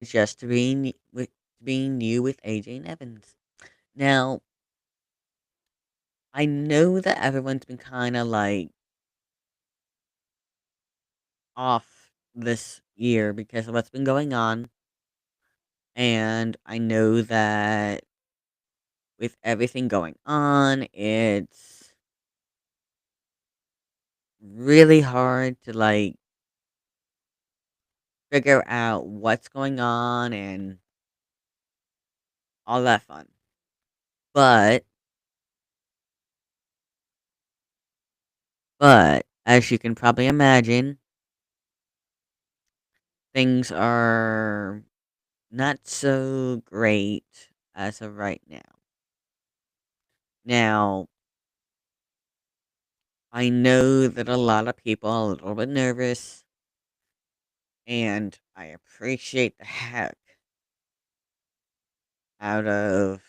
just to being you with AJ and Evans. Now, I know that everyone's been kind of like off this year because of what's been going on, and I know that with everything going on, it's really hard to like figure out what's going on and all that fun. But as you can probably imagine, things are not so great as of right now. Now, I know that a lot of people are a little bit nervous, and I appreciate the heck out of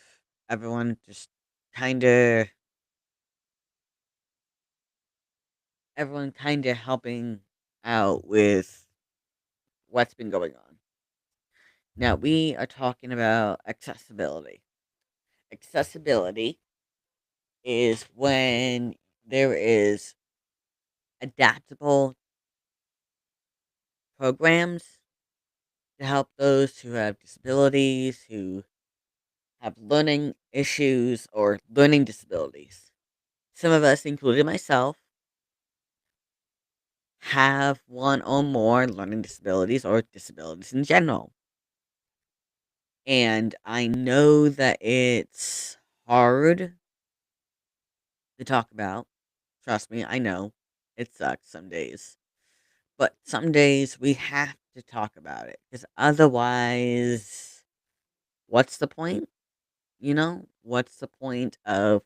everyone just kind of everyone kind of helping out with what's been going on. Now, we are talking about accessibility. Accessibility is when there is adaptable programs to help those who have disabilities, who have learning issues or learning disabilities. Some of us, including myself, have one or more learning disabilities or disabilities in general. And I know that it's hard to talk about. Trust me, I know. It sucks some days. But some days we have to talk about it because otherwise, what's the point? What's the point of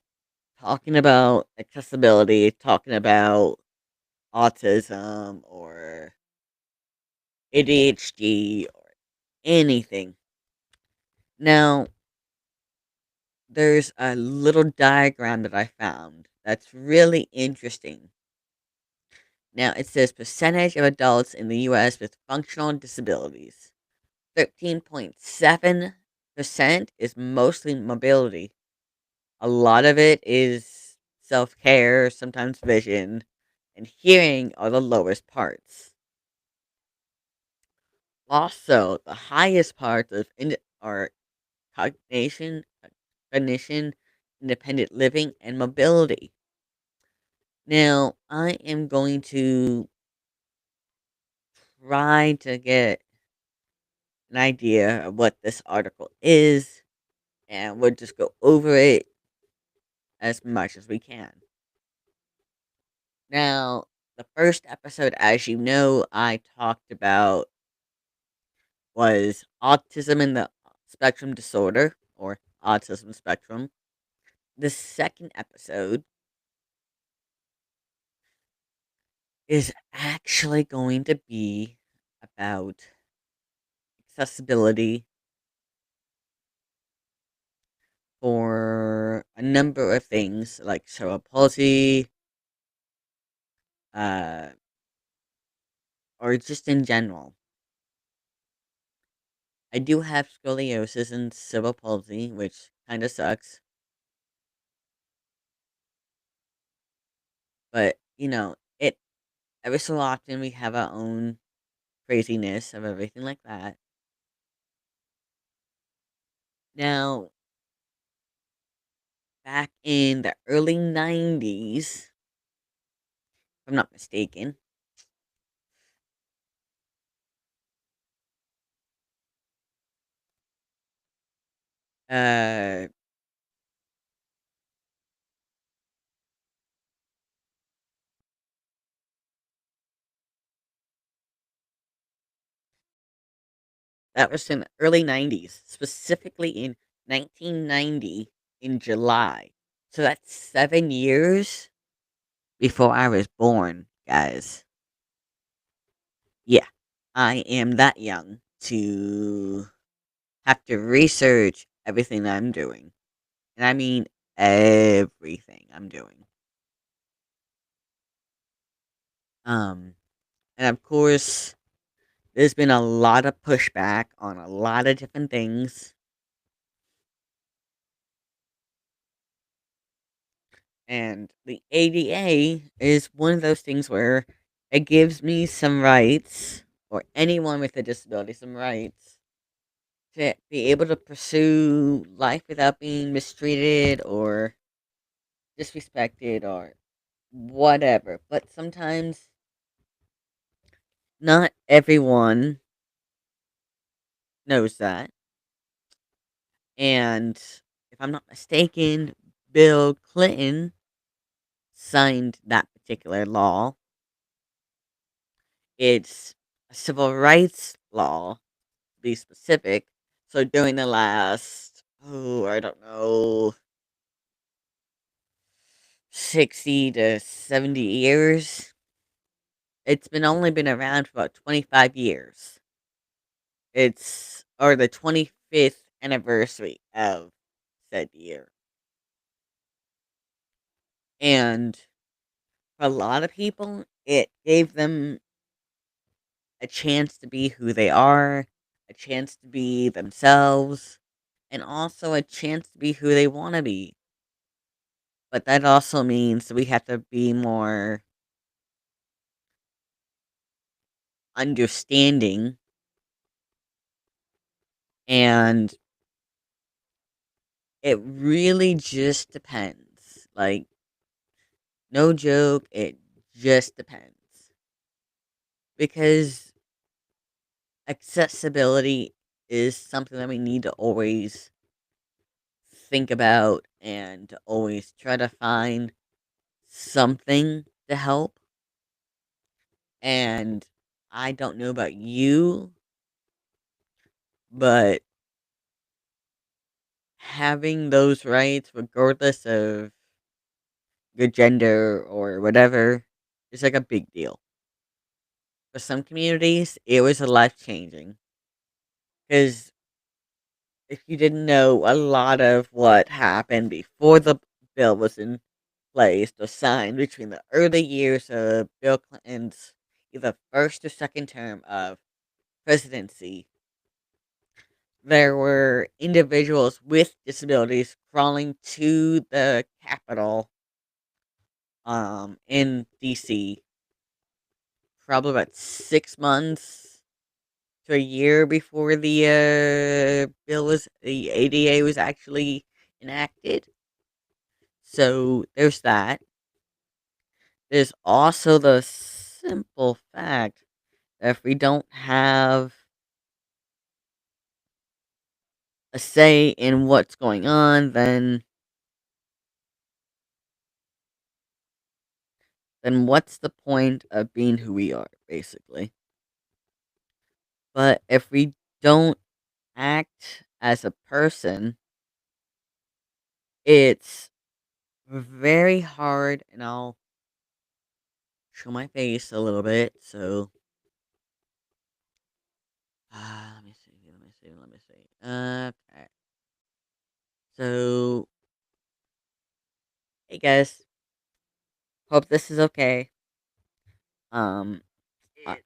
talking about accessibility, talking about autism or ADHD or anything? Now, there's a little diagram that I found that's really interesting. Now, it says percentage of adults in the US with functional disabilities. 13.7% is mostly mobility. A lot of it is self care, sometimes vision, and hearing are the lowest parts. Also, the highest parts of are cognition, cognition, independent living, and mobility. Now, I am going to try to get an idea of what this article is, and we'll just go over it as much as we can. Now, the first episode, as you know, I talked about was autism in the spectrum disorder or autism spectrum. The second episode is actually going to be about accessibility for a number of things like cerebral palsy, uh, or just in general. I do have scoliosis and cerebral palsy, which kind of sucks, but it every so often we have our own craziness of everything like that. Now, back in the early 90s, if I'm not mistaken, uh, that was in the early 90s, specifically in 1990 in July. So that's 7 years before I was born, guys. Yeah, I am that young to have to research everything that I'm doing. And I mean everything I'm doing. Um, and of course, there's been a lot of pushback on a lot of different things, and the ADA is one of those things where it gives me some rights, or anyone with a disability some rights, to be able to pursue life without being mistreated or disrespected or whatever. But sometimes not everyone knows that. And if I'm not mistaken, Bill Clinton signed that particular law. It's a civil rights law, to be specific. So during the last, oh, I don't know, 60 to 70 years, it's been only been around for about 25 years. It's, or the 25th anniversary of said year. And for a lot of people, it gave them a chance to be who they are, a chance to be themselves, and also a chance to be who they want to be. But that also means that we have to be more understanding, and it really just depends. Like, no joke, it just depends. Because accessibility is something that we need to always think about and to always try to find something to help. And I don't know about you, but having those rights, regardless of your gender or whatever, is like a big deal. For some communities, it was a life changing. Because if you didn't know, a lot of what happened before the bill was in place was signed between the early years of Bill Clinton's either first or second term of presidency. There were individuals with disabilities crawling to the Capitol in DC probably about 6 months to a year before the ADA was actually enacted. So there's that. There's also the simple fact that if we don't have a say in what's going on, then what's the point of being who we are, basically? But if we don't act as a person, it's very hard, and I'll show my face a little bit. So, let me see, let me see, let me see. Okay. So, hey guys, hope this is okay. Um, I,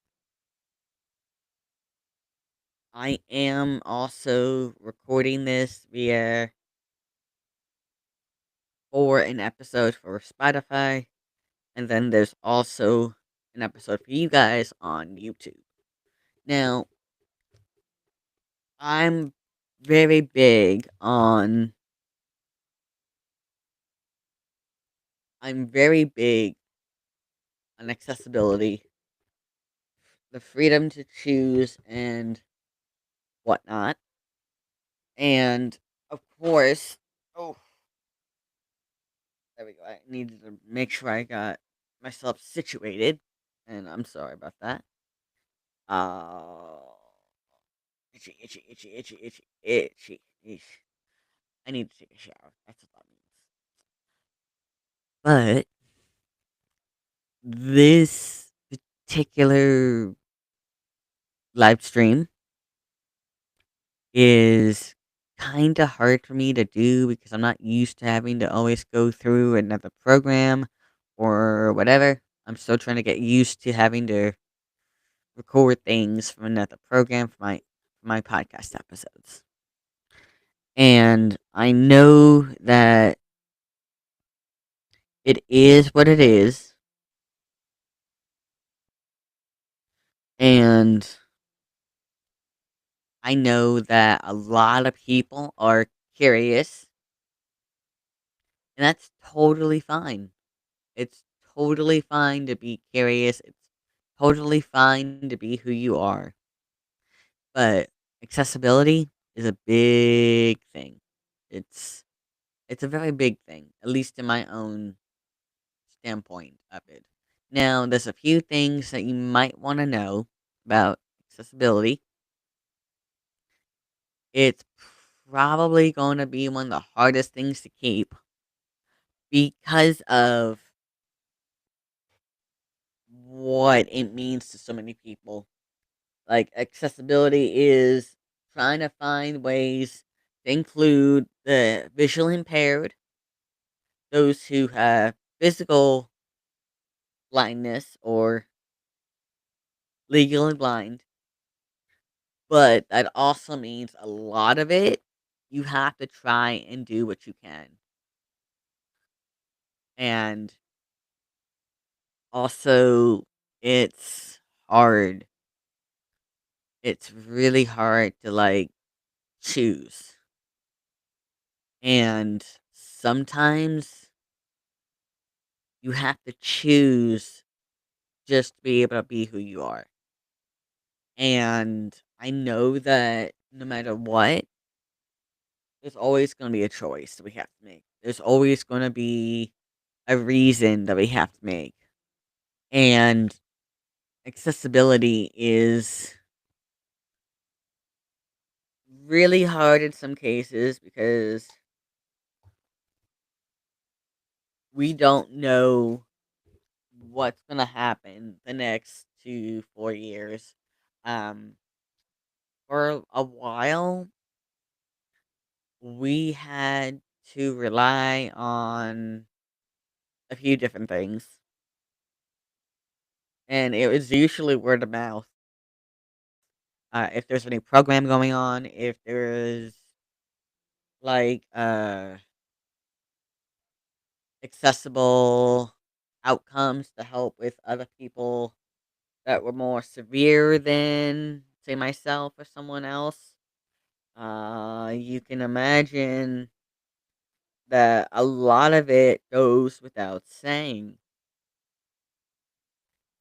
I am also recording this via for an episode for Spotify, and then there's also an episode for you guys on YouTube. Now, I'm very big on I'm very big on accessibility, the freedom to choose and whatnot. And of course, oh, there we go. I needed to make sure I got myself situated, and I'm sorry about that. Oh, itchy, itchy, itchy, itchy, itchy, itchy, itchy. I need to take a shower. That's what that means. But this particular live stream is kind of hard for me to do because I'm not used to having to always go through another program or whatever. I'm still trying to get used to having to record things from another program for my podcast episodes. And I know that it is what it is, and I know that a lot of people are curious, and that's totally fine. It's totally fine to be curious. It's totally fine to be who you are. But accessibility is a big thing. It's it's a very big thing, at least in my own standpoint of it. Now, there's a few things that you might want to know about accessibility. It's probably going to be one of the hardest things to keep because of what it means to so many people. Like, accessibility is trying to find ways to include the visually impaired, those who have physical blindness or legally blind, but that also means a lot of it you have to try and do what you can. And also, it's hard. It's really hard to like choose. And sometimes you have to choose just to be able to be who you are. And I know that no matter what, there's always going to be a choice that we have to make. There's always going to be a reason that we have to make. And accessibility is really hard in some cases because we don't know what's going to happen the next 2 4 years. Um, for a while, we had to rely on a few different things, and it was usually word of mouth. If there's any program going on, if there's like accessible outcomes to help with other people that were more severe than, say, myself or someone else, you can imagine that a lot of it goes without saying.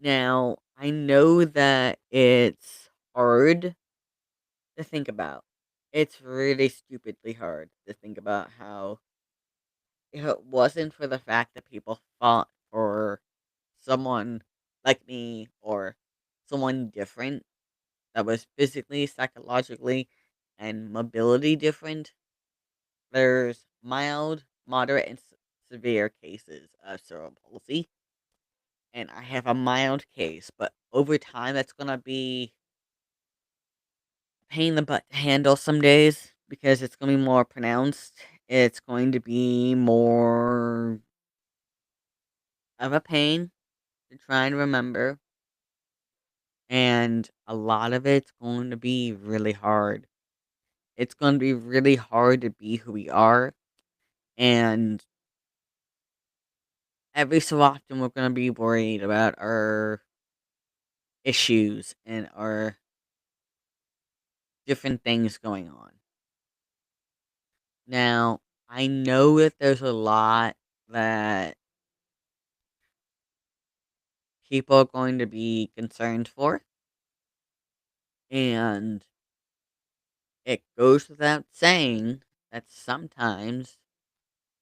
Now, I know that it's hard to think about. It's really stupidly hard to think about how if it wasn't for the fact that people fought for someone like me or someone different that was physically, psychologically, and mobility different, there's mild, moderate, and severe cases of cerebral palsy. And I have a mild case, but over time, that's going to be a pain in the butt to handle some days because it's going to be more pronounced. It's going to be more of a pain to try and remember. And a lot of it's going to be really hard. It's going to be really hard to be who we are. And every so often, we're going to be worried about our issues and our different things going on. Now, I know that there's a lot that people are going to be concerned for. And it goes without saying that sometimes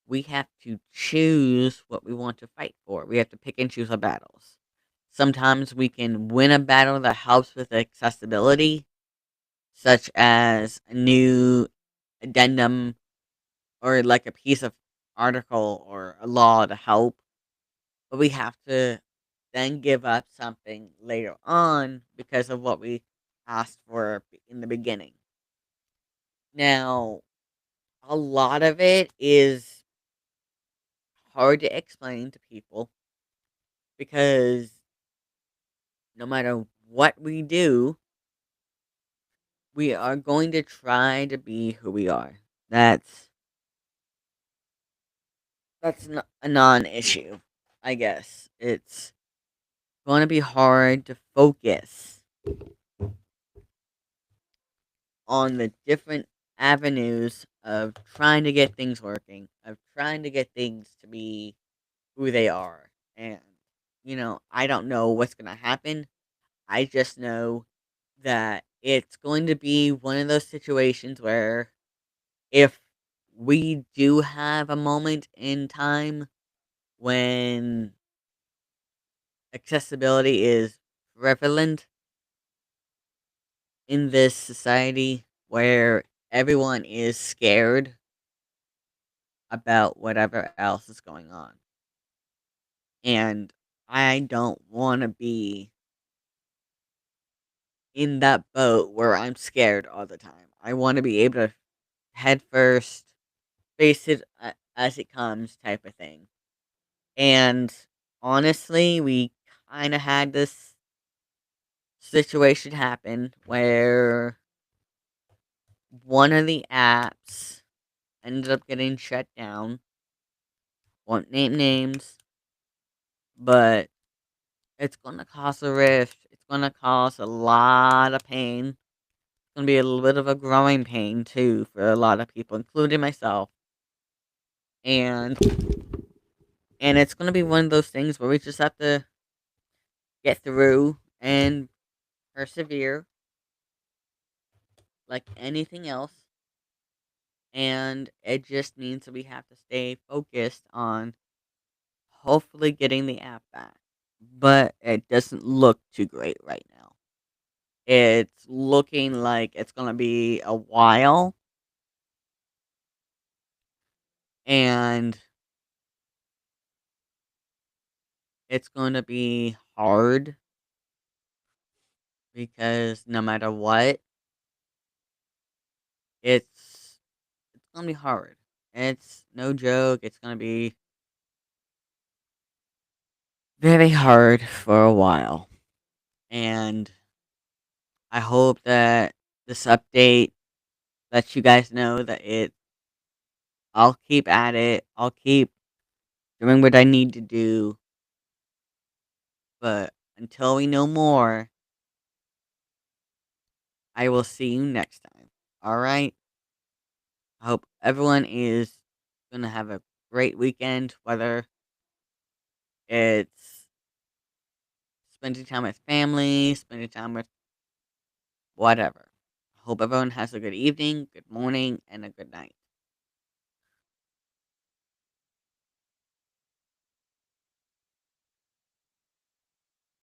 we have to choose what we want to fight for. We have to pick and choose our battles. Sometimes we can win a battle that helps with accessibility, such as a new addendum or like a piece of article or a law to help. But we have to then give up something later on because of what we asked for in the beginning. Now, a lot of it is hard to explain to people because no matter what we do, we are going to try to be who we are. That's a non-issue, I guess. It's going to be hard to focus on the different avenues of trying to get things working, of trying to get things to be who they are. And, I don't know what's going to happen. I just know that it's going to be one of those situations where if we do have a moment in time when accessibility is prevalent in this society where everyone is scared about whatever else is going on. And I don't want to be in that boat where I'm scared all the time. I want to be able to head first, face it as it comes type of thing. And honestly, we kind of had this situation happen where one of the apps ended up getting shut down. Won't name names, but it's gonna cause a rift. It's gonna cause a lot of pain. It's gonna be a little bit of a growing pain too for a lot of people, including myself. And it's gonna be one of those things where we just have to get through and persevere like anything else. And it just means that we have to stay focused on hopefully getting the app back. But it doesn't look too great right now. It's looking like it's gonna be a while, and it's gonna be hard because no matter what, it's gonna be hard. It's no joke. It's gonna be very hard for a while, and I hope that this update lets you guys know that I'll keep at it. I'll keep doing what I need to do, but until we know more, I will see you next time. All right? I hope everyone is going to have a great weekend, whether it's spending time with family, spending time with whatever. I hope everyone has a good evening, good morning, and a good night.